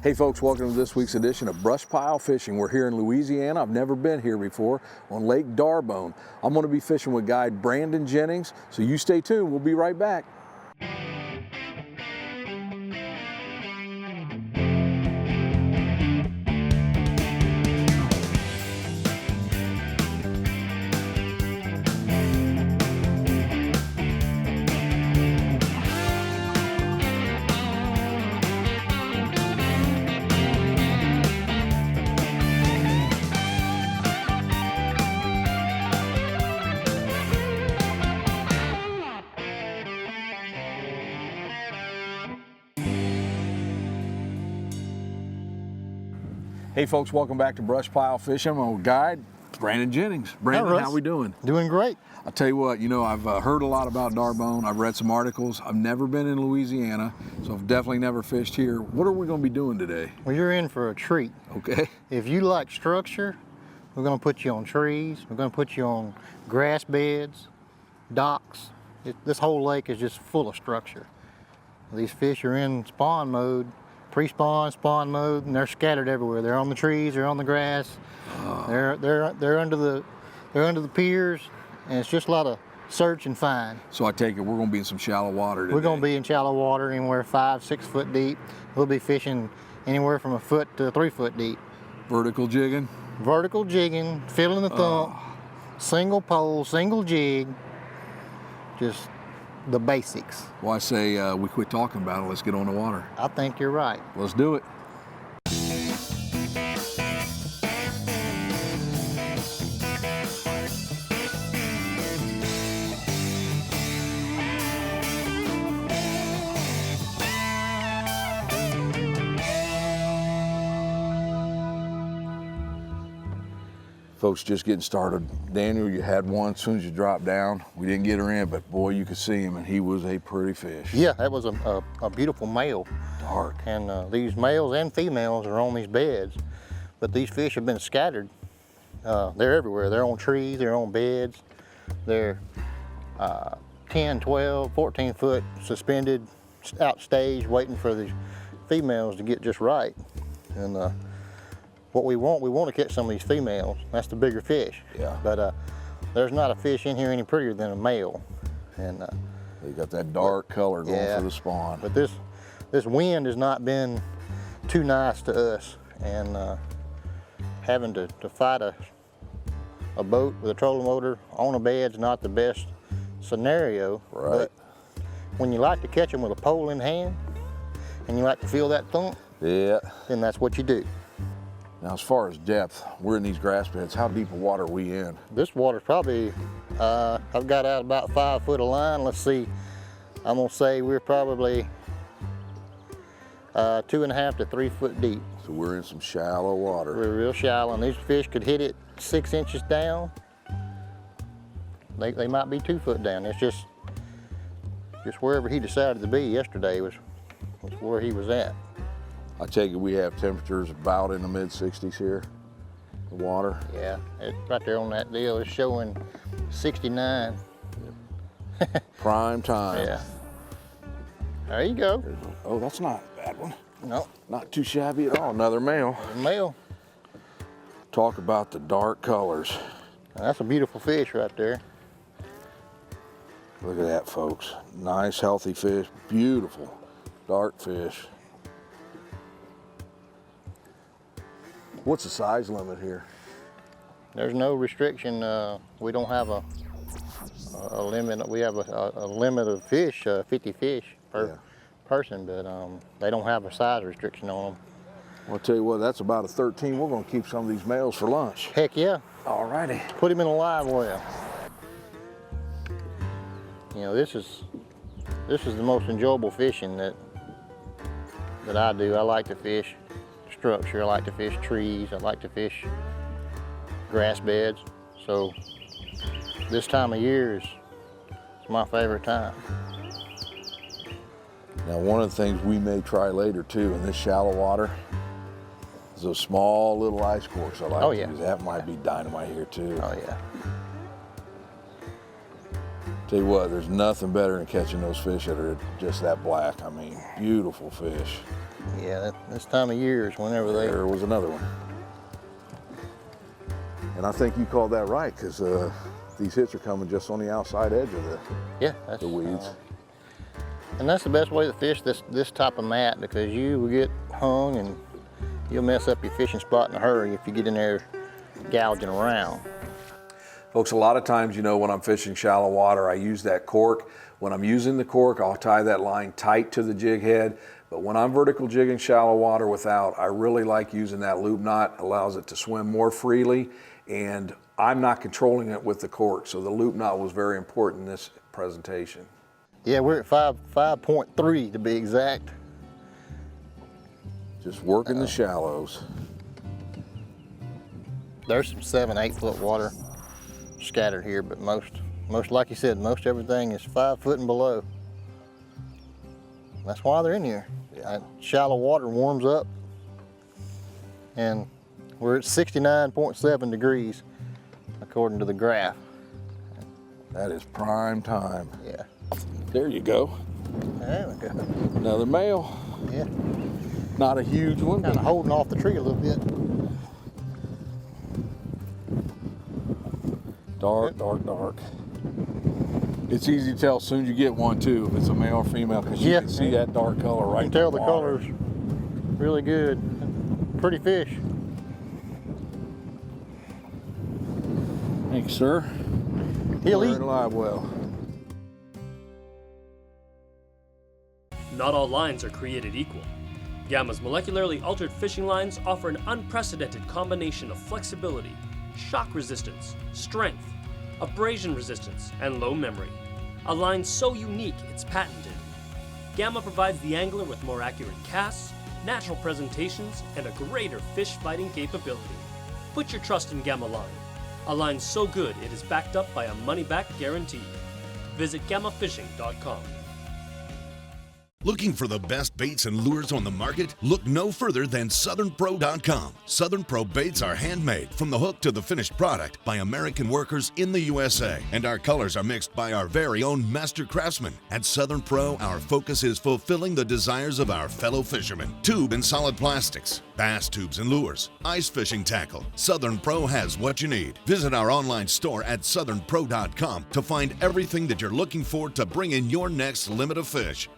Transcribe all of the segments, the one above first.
Hey folks, welcome to this week's edition of BrushPile Fishing. We're here in Louisiana. I've never been here before, on Lake D'Arbonne. I'm going to be fishing with guide Brandon Jennings, so you stay tuned. We'll be right back. Hey folks, welcome back to BrushPile Fishing. I'm with guide Brandon Jennings. Brandon, how we doing? Doing great. I'll tell you what, I've heard a lot about D'Arbonne. I've read some articles. I've never been in Louisiana, so I've definitely never fished here. What are we going to be doing today? Well, you're in for a treat. Okay. If you like structure, we're going to put you on trees. We're going to put you on grass beds, docks. This whole lake is just full of structure. These fish are in spawn mode, pre-spawn, spawn mode, and they're scattered everywhere. They're on the trees, they're on the grass, they're under the piers, and it's just a lot of search and find. So I take it we're going to be in some shallow water today. We're going to be in shallow water, anywhere 5-6 foot deep. We'll be fishing anywhere from 1 foot to 3 foot deep. Vertical jigging? Vertical jigging, filling the thump, single pole, single jig, just the basics. Well, I say we quit talking about it. Let's get on the water. I think you're right. Let's do it. Folks, just getting started. Daniel, you had one as soon as you dropped down. We didn't get her in, but boy, you could see him, and he was a pretty fish. Yeah, that was a beautiful male. Dark. And these males and females are on these beds, but these fish have been scattered. They're everywhere. They're on trees, they're on beds. They're 10, 12, 14 foot suspended, outstage, waiting for the females to get just right. And what we want to catch some of these females. That's the bigger fish. Yeah. But there's not a fish in here any prettier than a male. And they got that dark color going for the spawn. But this wind has not been too nice to us, and having to fight a boat with a trolling motor on a bed's not the best scenario. Right. But when you like to catch them with a pole in hand, and you like to feel that thump, then that's what you do. Now, as far as depth, we're in these grass beds. How deep a water are we in? This water's probably, I've got out about 5 foot of line. Let's see, I'm gonna say we're probably 2.5 to 3 foot deep. So we're in some shallow water. We're real shallow, and these fish could hit it 6 inches down. They might be 2 foot down. It's just wherever he decided to be yesterday was where he was at. I take it we have temperatures about in the mid-60s here, the water. Yeah, it's right there on that deal. It's showing 69. Prime time. Yeah. There you go. Oh, that's not a bad one. No. Not too shabby at all. Another male. Male. Talk about the dark colors. Now, that's a beautiful fish right there. Look at that, folks. Nice, healthy fish. Beautiful, dark fish. What's the size limit here? There's no restriction. We don't have a limit. We have a limit of fish, 50 fish per person, but they don't have a size restriction on them. Well, I'll tell you what, that's about a 13. We're going to keep some of these males for lunch. Heck yeah. All righty. Put him in a live well. This is the most enjoyable fishing that I do. I like to fish structure. I like to fish trees. I like to fish grass beds. So this time of year is my favorite time. Now, one of the things we may try later too in this shallow water is those small little ice corks. I like to use. That might be dynamite here too. Oh yeah. Tell you what, there's nothing better than catching those fish that are just that black. I mean, beautiful fish. Yeah, this time of year is whenever they... There was another one. And I think you called that right, because these hits are coming just on the outside edge of the weeds. And that's the best way to fish this type of mat, because you will get hung and you'll mess up your fishing spot in a hurry if you get in there gouging around. Folks, a lot of times, you know, when I'm fishing shallow water, I use that cork. When I'm using the cork, I'll tie that line tight to the jig head. But when I'm vertical jigging shallow water without, I really like using that loop knot. It allows it to swim more freely, and I'm not controlling it with the cork. So the loop knot was very important in this presentation. Yeah, we're at 5.3 to be exact. Just working the shallows. There's some 7-8 foot water scattered here, but most, like you said, most everything is 5 foot and below. That's why they're in here. Shallow water warms up, and we're at 69.7 degrees according to the graph. That is prime time. Yeah. There you go. There we go. Another male. Yeah. Not a huge one. Kind of holding off the tree a little bit. Dark, dark, dark. It's easy to tell as soon as you get one too, if it's a male or female, because you can see that dark color right You can tell in the water. color's really good. Pretty fish. Thanks, sir. He'll We're eat. in a live well. Not all lines are created equal. Gamma's molecularly altered fishing lines offer an unprecedented combination of flexibility, shock resistance, strength, abrasion resistance, and low memory. A line so unique it's patented. Gamma provides the angler with more accurate casts, natural presentations, and a greater fish fighting capability. Put your trust in Gamma line. A line so good it is backed up by a money-back guarantee. Visit gammafishing.com. Looking for the best baits and lures on the market? Look no further than SouthernPro.com. Southern Pro baits are handmade from the hook to the finished product by American workers in the USA. And our colors are mixed by our very own master craftsmen. At Southern Pro, our focus is fulfilling the desires of our fellow fishermen. Tube and solid plastics, bass tubes and lures, ice fishing tackle. Southern Pro has what you need. Visit our online store at SouthernPro.com to find everything that you're looking for to bring in your next limit of fish.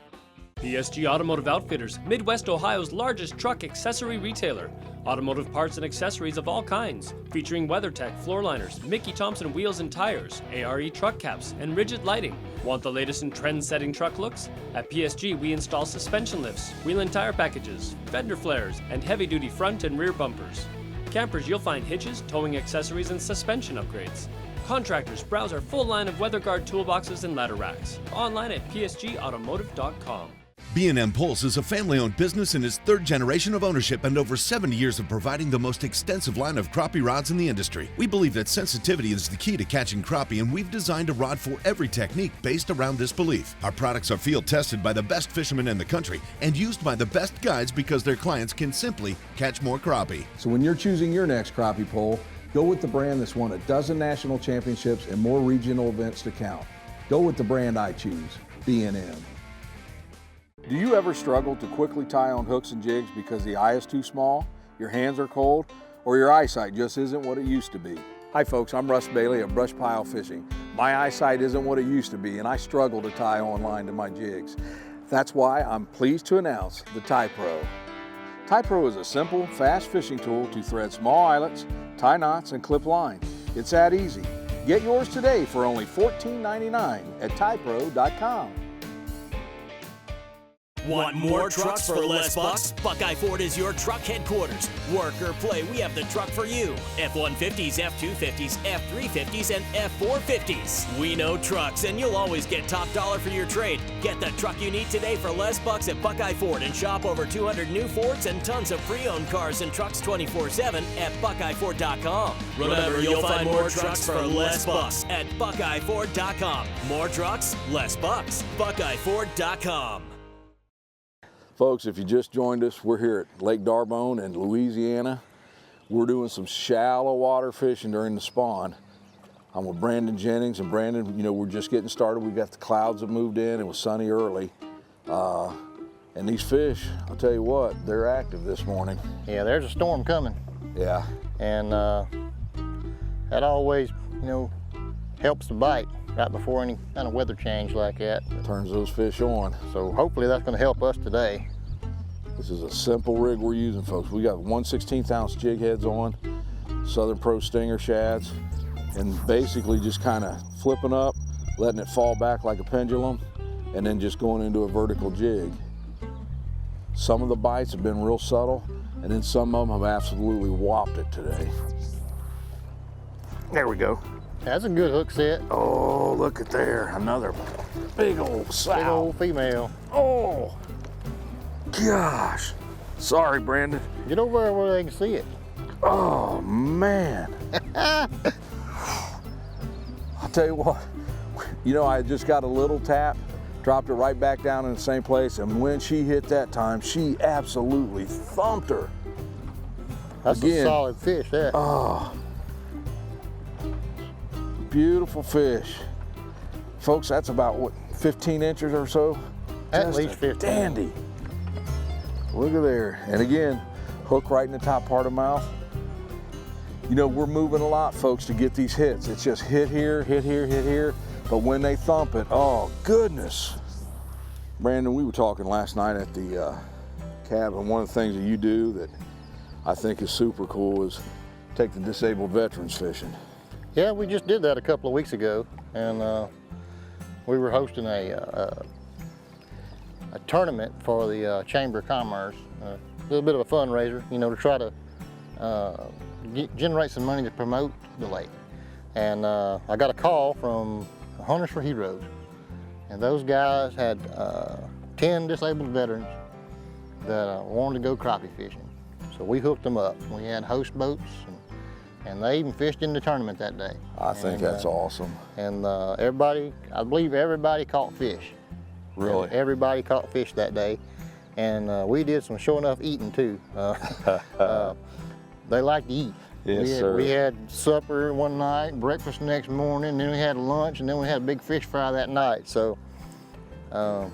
PSG Automotive Outfitters, Midwest Ohio's largest truck accessory retailer. Automotive parts and accessories of all kinds, featuring WeatherTech floor liners, Mickey Thompson wheels and tires, ARE truck caps, and rigid lighting. Want the latest in trend-setting truck looks? At PSG, we install suspension lifts, wheel and tire packages, fender flares, and heavy-duty front and rear bumpers. Campers, you'll find hitches, towing accessories, and suspension upgrades. Contractors, browse our full line of WeatherGuard toolboxes and ladder racks. Online at psgautomotive.com. B&M Pulse is a family-owned business in its third generation of ownership and over 70 years of providing the most extensive line of crappie rods in the industry. We believe that sensitivity is the key to catching crappie, and we've designed a rod for every technique based around this belief. Our products are field tested by the best fishermen in the country and used by the best guides because their clients can simply catch more crappie. So when you're choosing your next crappie pole, go with the brand that's won a dozen national championships and more regional events to count. Go with the brand I choose, B&M. Do you ever struggle to quickly tie on hooks and jigs because the eye is too small, your hands are cold, or your eyesight just isn't what it used to be? Hi folks, I'm Russ Bailey of BrushPile Fishing. My eyesight isn't what it used to be, and I struggle to tie online to my jigs. That's why I'm pleased to announce the Tie Pro. Tie Pro is a simple, fast fishing tool to thread small eyelets, tie knots, and clip line. It's that easy. Get yours today for only $14.99 at tiepro.com. Want more trucks for less bucks? Buckeye Ford is your truck headquarters. Work or play, we have the truck for you. F-150s, F-250s, F-350s, and F-450s. We know trucks, and you'll always get top dollar for your trade. Get the truck you need today for less bucks at Buckeye Ford and shop over 200 new Fords and tons of pre-owned cars and trucks 24/7 at BuckeyeFord.com. Remember, you'll find more trucks for less bucks at BuckeyeFord.com. More trucks, less bucks. BuckeyeFord.com. Folks, if you just joined us, we're here at Lake D'Arbonne in Louisiana. We're doing some shallow water fishing during the spawn. I'm with Brandon Jennings, and Brandon, you know, we're just getting started. We got the clouds that moved in. It was sunny early. And these fish, I'll tell you what, they're active this morning. Yeah, there's a storm coming. Yeah. And that always, you know, helps the bite right before any kind of weather change like that. Turns those fish on. So hopefully that's going to help us today. This is a simple rig we're using, folks. We got 1/16 ounce jig heads on, Southern Pro Stinger shads, and basically just kind of flipping up, letting it fall back like a pendulum, and then just going into a vertical jig. Some of the bites have been real subtle, and then some of them have absolutely whopped it today. There we go. That's a good hook set. Oh, look at there, another big old sow. Big old female. Oh, gosh. Sorry, Brandon. Get over there where they can see it. Oh, man. I'll tell you what, you know, I just got a little tap, dropped it right back down in the same place, and when she hit that time, she absolutely thumped her. That's a solid fish, that. Oh, beautiful fish. Folks, that's about, what, 15 inches or so? At Just least 15. Dandy. Look at there. And again, hook right in the top part of mouth. You know, we're moving a lot, folks, to get these hits. It's just hit here, hit here, hit here. But when they thump it, oh, goodness. Brandon, we were talking last night at the cabin. One of the things that you do that I think is super cool is take the disabled veterans fishing. Yeah, we just did that a couple of weeks ago, and we were hosting a tournament for the Chamber of Commerce, a little bit of a fundraiser, you know, to try to generate some money to promote the lake. And I got a call from Hunters for Heroes, and those guys had 10 disabled veterans that wanted to go crappie fishing. So we hooked them up. We had host boats, and they even fished in the tournament that day. I think that's awesome. And everybody, I believe everybody caught fish. Really? And everybody caught fish that day. And we did some sure enough eating too. They like to eat. Yes, sir. We had supper one night, breakfast the next morning, then we had lunch, and then we had a big fish fry that night. So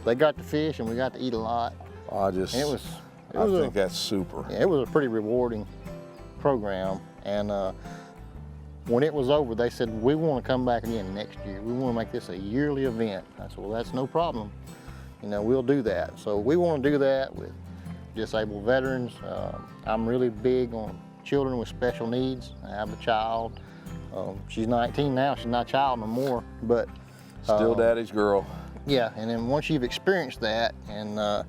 they got to fish and we got to eat a lot. I think that's super. Yeah, it was a pretty rewarding program. And when it was over, they said, we want to come back again next year. We want to make this a yearly event. I said, well, that's no problem. You know, we'll do that. So we want to do that with disabled veterans. I'm really big on children with special needs. I have a child. She's 19 now. She's not a child no more, but still daddy's girl. Yeah, and then once you've experienced that and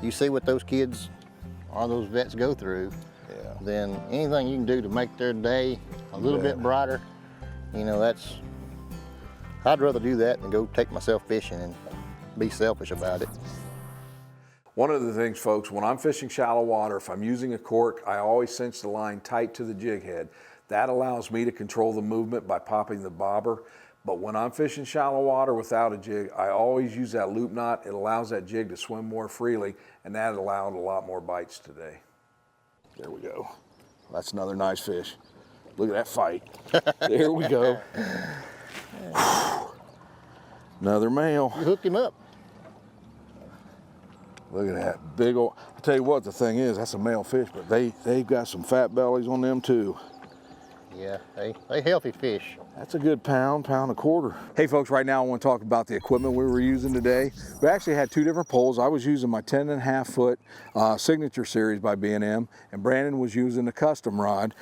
you see what those kids or those vets go through, then anything you can do to make their day a little bit brighter, you know, I'd rather do that than go take myself fishing and be selfish about it. One of the things, folks, when I'm fishing shallow water, if I'm using a cork, I always cinch the line tight to the jig head. That allows me to control the movement by popping the bobber. But when I'm fishing shallow water without a jig, I always use that loop knot. It allows that jig to swim more freely, and that allowed a lot more bites today. There we go. That's another nice fish. Look at that fight. There we go. Another male. You hooked him up. Look at that big old, I'll tell you what, the thing is, that's a male fish, but they've got some fat bellies on them too. Yeah, they healthy fish. That's a good pound and a quarter. Hey folks, right now I want to talk about the equipment we were using today. We actually had two different poles. I was using my 10.5 foot Signature Series by B&M, and Brandon was using a custom rod,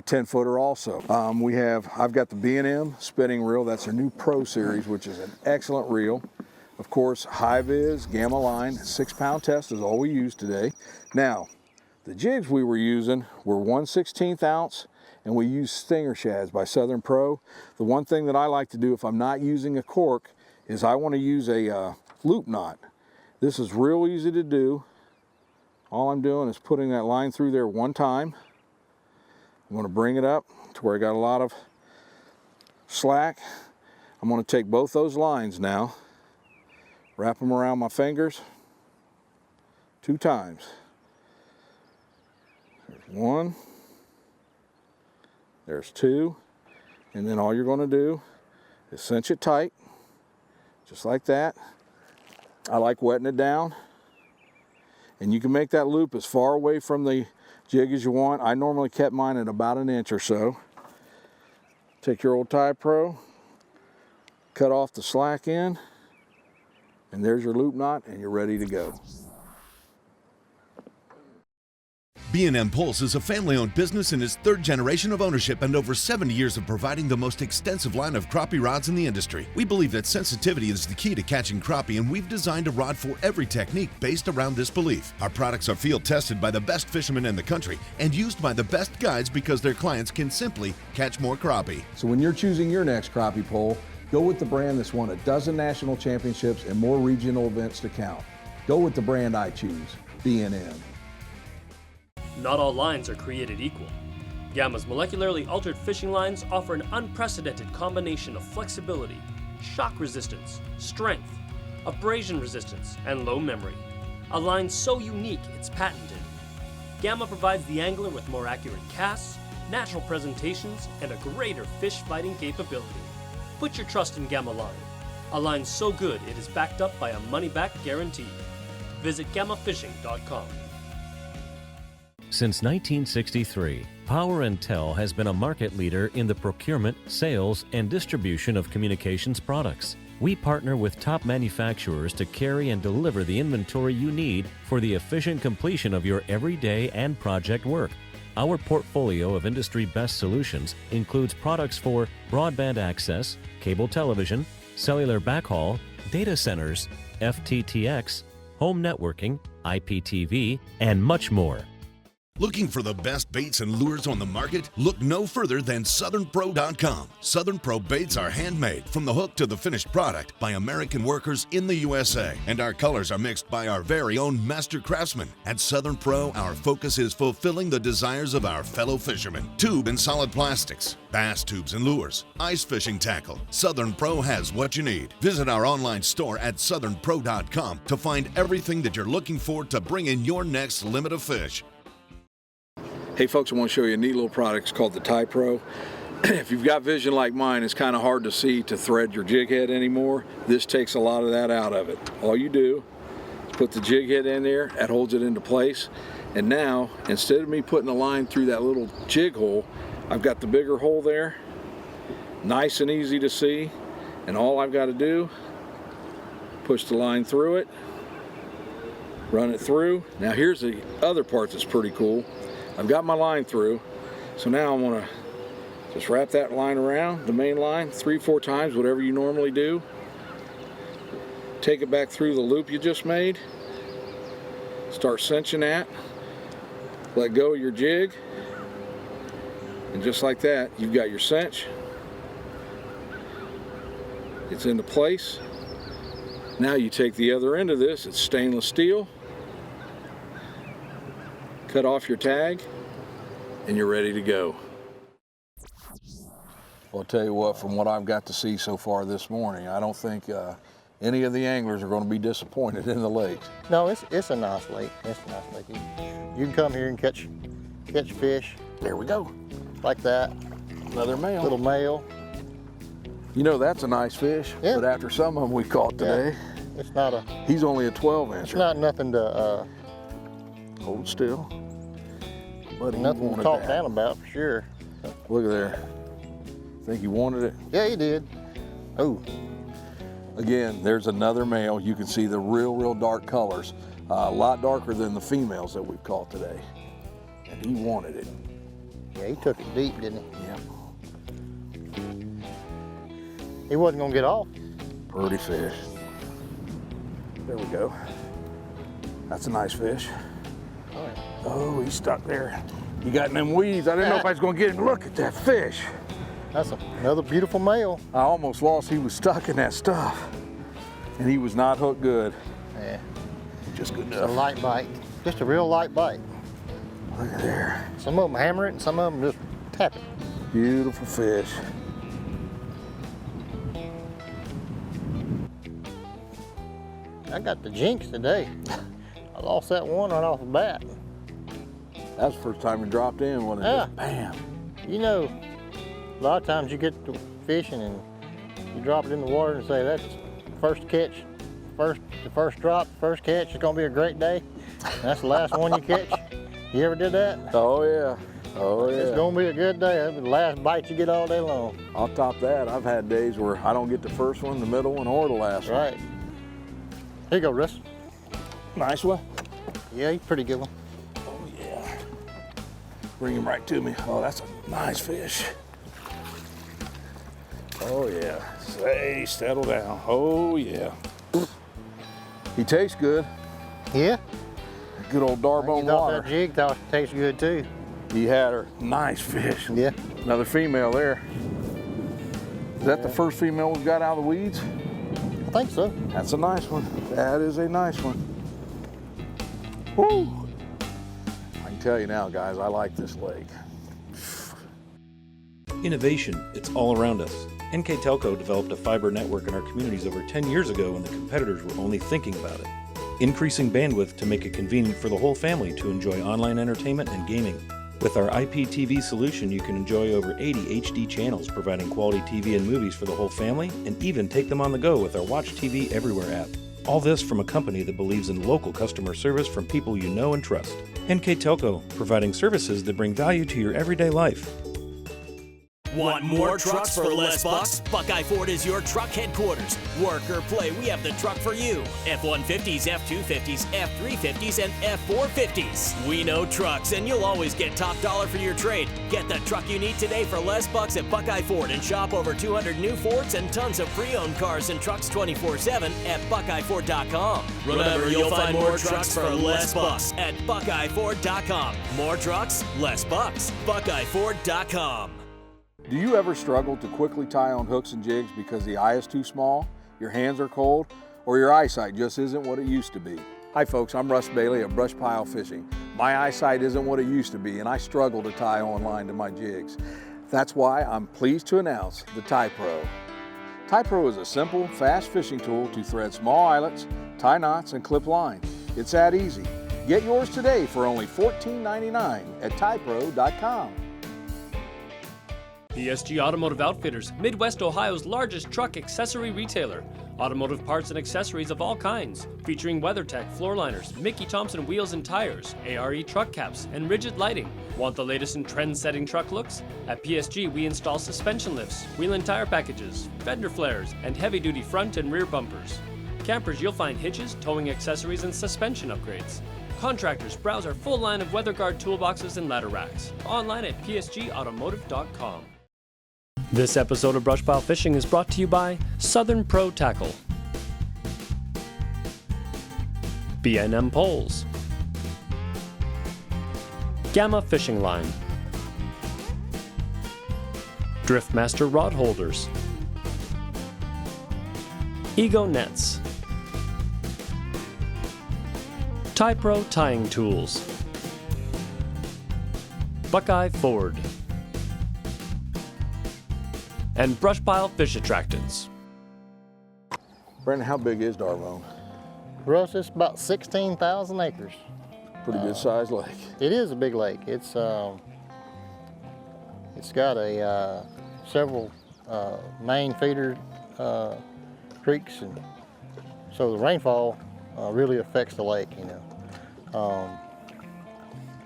10 footer also. I've got the B&M spinning reel. That's their new Pro Series, which is an excellent reel. Of course, high-vis, gamma line, 6-pound test is all we used today. Now, the jigs we were using were 1/16 ounce, and we used Stinger shads by Southern Pro. The one thing that I like to do if I'm not using a cork is I want to use a loop knot. This is real easy to do. All I'm doing is putting that line through there one time. I'm going to bring it up to where I got a lot of slack. I'm going to take both those lines now, wrap them around my fingers 2 times. There's 1. There's 2. And then all you're going to do is cinch it tight, just like that. I like wetting it down. And you can make that loop as far away from the jig as you want. I normally kept mine at about 1 inch or so. Take your old Tie Pro, cut off the slack end, and there's your loop knot, and you're ready to go. B&M Pulse is a family-owned business in its 3rd generation of ownership and over 70 years of providing the most extensive line of crappie rods in the industry. We believe that sensitivity is the key to catching crappie, and we've designed a rod for every technique based around this belief. Our products are field tested by the best fishermen in the country and used by the best guides because their clients can simply catch more crappie. So when you're choosing your next crappie pole, go with the brand that's won 12 national championships and more regional events to count. Go with the brand I choose, B&M. Not all lines are created equal. Gamma's molecularly altered fishing lines offer an unprecedented combination of flexibility, shock resistance, strength, abrasion resistance, and low memory. A line so unique it's patented. Gamma provides the angler with more accurate casts, natural presentations, and a greater fish fighting capability. Put your trust in Gamma line. A line so good it is backed up by a money-back guarantee. Visit gammafishing.com. Since 1963, Power & Tel has been a market leader in the procurement, sales, and distribution of communications products. We partner with top manufacturers to carry and deliver the inventory you need for the efficient completion of your everyday and project work. Our portfolio of industry best solutions includes products for broadband access, cable television, cellular backhaul, data centers, FTTX, home networking, IPTV, and much more. Looking for the best baits and lures on the market? Look no further than SouthernPro.com. Southern Pro baits are handmade from the hook to the finished product by American workers in the USA. And our colors are mixed by our very own master craftsmen. At Southern Pro, our focus is fulfilling the desires of our fellow fishermen. Tube and solid plastics, bass tubes and lures, ice fishing tackle. Southern Pro has what you need. Visit our online store at SouthernPro.com to find everything that you're looking for to bring in your next limit of fish. Hey folks, I want to show you a neat little product. It's called the Tie Pro. If you've got vision like mine, it's kind of hard to see to thread your jig head anymore. This takes a lot of that out of it. All you do is put the jig head in there, that holds it into place. And now, instead of me putting a line through that little jig hole, I've got the bigger hole there, nice and easy to see. And all I've got to do, push the line through it, run it through. Now here's the other part that's pretty cool. I've got my line through, so now I want to just wrap that line around, the main line, 3-4 times, whatever you normally do. Take it back through the loop you just made. Start cinching that. Let go of your jig. And just like that, you've got your cinch. It's into place. Now you take the other end of this, it's stainless steel. Cut off your tag, and you're ready to go. Well, I'll tell you what, from what I've got to see so far this morning, I don't think any of the anglers are going to be disappointed in the lake. No, it's a nice lake. It's a nice lake. You can come here and catch fish. There we go. Like that. Another male. Little male. You know, that's a nice fish, yeah. But after some of them we caught today, it's not a... He's only a 12-incher. It's not nothing to... hold still. But nothing to talk down about, for sure. Look at there. Think he wanted it? Yeah, he did. Oh. Again, there's another male. You can see the real dark colors. A lot darker than the females that we've caught today. And he wanted it. Yeah, he took it deep, didn't he? Yeah. He wasn't gonna get off. Pretty fish. There we go. That's a nice fish. All right. Oh, he's stuck there. He got in them weeds. I didn't know if I was gonna get him. Look at that fish. That's another beautiful male. I almost lost. He was stuck in that stuff. And he was not hooked good. Yeah. Just good Just a enough. light bite. Just a real light bite. Look at there. Some of them hammer it and some of them just tap it. Beautiful fish. I got the jinx today. I lost that one right off the bat. That was the first time you dropped in, wasn't it? Yeah. Just bam. You know, a lot of times you get to fishing and you drop it in the water and say, that's first catch, the first drop, first catch, it's gonna be a great day. That's the last one you catch? You ever did that? Oh yeah, oh yeah. It's gonna be a good day. That'll be the last bite you get all day long. I'll top that. I've had days where I don't get the first one, the middle one, or the last one. Right. Here you go, Russ. Nice one. Yeah, he's a pretty good one. Oh yeah. Bring him right to me. Oh, that's a nice fish. Oh yeah. Say, settle down. Oh yeah. He tastes good. Yeah? Good old Darbone water. That jig thought it tastes good too. He had her. Nice fish. Yeah. Another female there. Is that the first female we've got out of the weeds? I think so. That's a nice one. That is a nice one. Woo! I can tell you now, guys, I like this lake. Innovation, it's all around us. NK Telco developed a fiber network in our communities over 10 years ago when the competitors were only thinking about it. Increasing bandwidth to make it convenient for the whole family to enjoy online entertainment and gaming. With our IPTV solution, you can enjoy over 80 HD channels, providing quality TV and movies for the whole family, and even take them on the go with our Watch TV Everywhere app. All this from a company that believes in local customer service from people you know and trust. NK Telco, providing services that bring value to your everyday life. Want more trucks for less bucks? Buckeye Ford is your truck headquarters. Work or play, we have the truck for you. F-150s, F-250s, F-350s, and F-450s. We know trucks, and you'll always get top dollar for your trade. Get the truck you need today for less bucks at Buckeye Ford and shop over 200 new Fords and tons of pre-owned cars and trucks 24/7 at BuckeyeFord.com. Remember, you'll find more trucks for less bucks at BuckeyeFord.com. More trucks, less bucks. BuckeyeFord.com. Do you ever struggle to quickly tie on hooks and jigs because the eye is too small, your hands are cold, or your eyesight just isn't what it used to be? Hi folks, I'm Russ Bailey of BrushPile Fishing. My eyesight isn't what it used to be, and I struggle to tie online to my jigs. That's why I'm pleased to announce the Tie Pro. Tie Pro is a simple, fast fishing tool to thread small eyelets, tie knots, and clip line. It's that easy. Get yours today for only $14.99 at tiepro.com. PSG Automotive Outfitters, Midwest Ohio's largest truck accessory retailer. Automotive parts and accessories of all kinds, featuring WeatherTech floor liners, Mickey Thompson wheels and tires, ARE truck caps, and rigid lighting. Want the latest in trend-setting truck looks? At PSG, we install suspension lifts, wheel and tire packages, fender flares, and heavy-duty front and rear bumpers. Campers, you'll find hitches, towing accessories, and suspension upgrades. Contractors, browse our full line of WeatherGuard toolboxes and ladder racks. Online at psgautomotive.com. This episode of BrushPile Fishing is brought to you by Southern Pro Tackle, B&M Poles, Gamma Fishing Line, Driftmaster Rod Holders, Ego Nets, Tie Pro Tying Tools, Buckeye Ford, and BrushPile Fish Attractants. Brandon, how big is Darbone? Russ, it's about 16,000 acres. Pretty good sized lake. It is a big lake. It's got a several main feeder creeks, and so the rainfall really affects the lake, you know.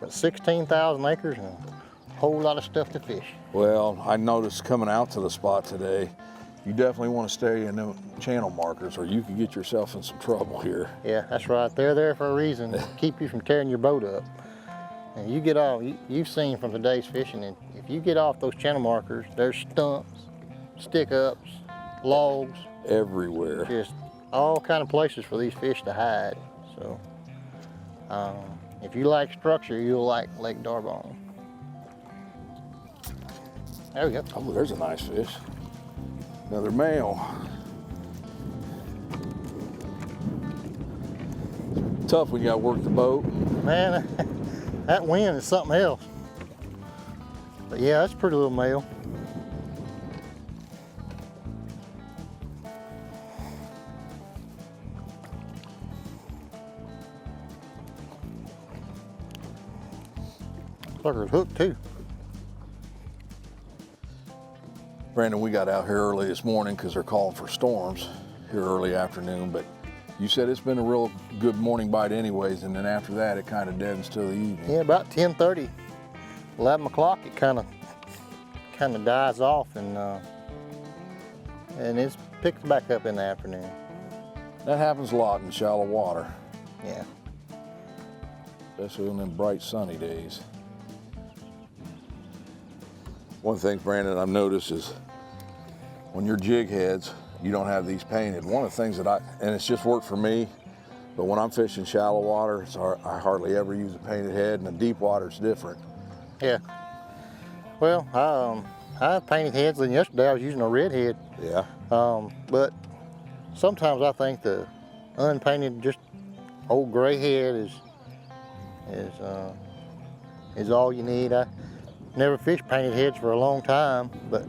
But 16,000 acres and a whole lot of stuff to fish. Well, I noticed coming out to the spot today, you definitely want to stay in the channel markers or you could get yourself in some trouble here. Yeah, that's right. They're there for a reason, to keep you from tearing your boat up. And you get off, you've seen from today's fishing, and if you get off those channel markers, there's stumps, stick-ups, logs. Everywhere. Just all kind of places for these fish to hide. So, if you like structure, you'll like Lake Darbone. There we go. Oh, there's a nice fish. Another male. Tough when you gotta work the boat. Man, that wind is something else. But yeah, that's a pretty little male. Sucker's hooked too. Brandon, we got out here early this morning because they're calling for storms here early afternoon, but You said it's been a real good morning bite anyways, and then after that it kind of deadens till the evening. Yeah, about 10:30, 11 o'clock, it kind of dies off, and it's picked back up in the afternoon. That happens a lot in shallow water, Yeah. especially on them bright sunny days. One thing, Brandon, I've noticed is when you're jig heads, you don't have these painted. One of the things that and it's just worked for me, but when I'm fishing shallow water, I hardly ever use a painted head, and the deep water is different. Yeah. Well, I have painted heads, and yesterday I was using a red head. Yeah. But sometimes I think the unpainted, just old gray head is all you need. I never fished painted heads for a long time, but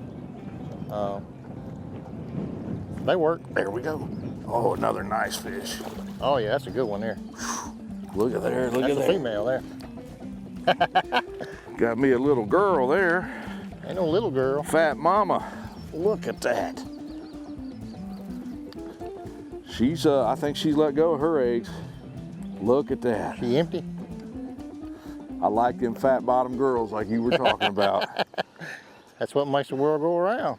they work. There we go. Oh, another nice fish. Oh yeah, that's a good one there. Look at there, look That's at a that. female there. Got me a little girl there. Ain't no little girl. Fat mama. Look at that. She's, I think she's let go of her eggs. Look at that. She empty? I like them fat bottom girls like you were talking about. That's what makes the world go around.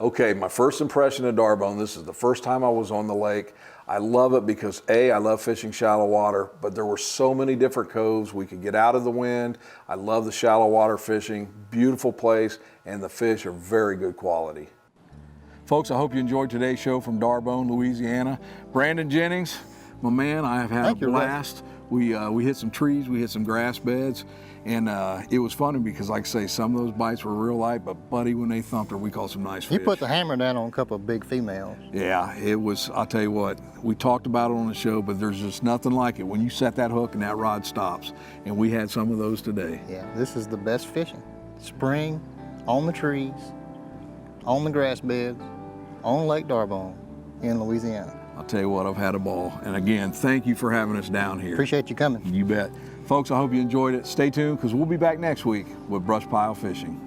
Okay, my first impression of D'Arbonne, this is the first time I was on the lake. I love it because A, I love fishing shallow water, but there were so many different coves. We could get out of the wind. I love the shallow water fishing, beautiful place, and the fish are very good quality. Folks, I hope you enjoyed today's show from D'Arbonne, Louisiana. Brandon Jennings, my man, I have had Thank a you, blast. We hit some trees, we hit some grass beds, and it was funny because, like I say, some of those bites were real light, but buddy, when they thumped her, we caught some nice fish. You put the hammer down on a couple of big females. Yeah, it was, I'll tell you what, we talked about it on the show, but there's just nothing like it when you set that hook and that rod stops, and we had some of those today. Yeah, this is the best fishing. Spring, on the trees, on the grass beds, on Lake D'Arbonne in Louisiana. I'll tell you what, I've had a ball. And again, thank you for having us down here. Appreciate you coming. You bet. Folks, I hope you enjoyed it. Stay tuned because we'll be back next week with BrushPile Fishing.